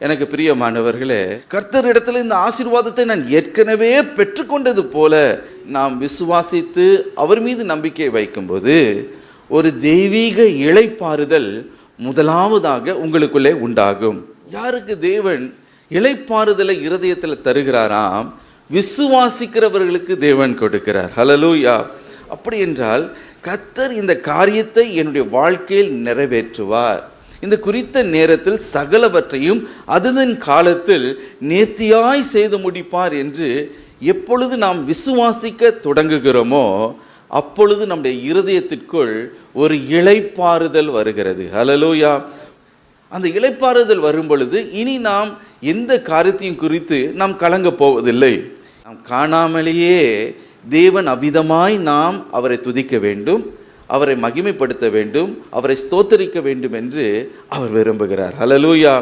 எனக்கு பிரியமானவர்களே, கர்த்தரிடத்தில் இந்த ஆசீர்வாதத்தை நான் ஏற்கனவே பெற்றுக்கொண்டது போல நாம் விசுவாசித்து அவர் மீது நம்பிக்கை வைக்கும்போது ஒரு தெய்வீக இளைப்பாறுதல் முதலாவதாக உங்களுக்குள்ளே உண்டாகும். யாருக்கு தேவன் இளைப்பாறுதலை இருதயத்தில் தருகிறாராம்? விசுவாசிக்கிறவர்களுக்கு தேவன் கொடுக்கிறார். ஹல்லேலூயா. அப்படி என்றால் கர்த்தர் இந்த காரியத்தை என்னுடைய வாழ்க்கையில் நிறைவேற்றுவார், இந்த குறித்த நேரத்தில் சகலவற்றையும் அதன் காலத்தில் நேர்த்தியாய் செய்து முடிப்பார் என்று எப்பொழுது நாம் விசுவாசிக்க தொடங்குகிறோமோ அப்பொழுது நம்முடைய இருதயத்திற்குள் ஒரு இளைப்பாறுதல் வருகிறது. ஹல்லேலூயா. அந்த இளைப்பாறுதல் வரும் பொழுது இனி நாம் எந்த காரியத்தையும் குறித்து நாம் கலங்க போவதில்லை. நாம் காணாமலேயே தேவன் அவ்விதமாய் நாம் அவரை துதிக்க வேண்டும், அவரை மகிமைப்படுத்த வேண்டும், அவரை ஸ்தோத்தரிக்க வேண்டும் என்று அவர் விரும்புகிறார். ஹல்லேலூயா.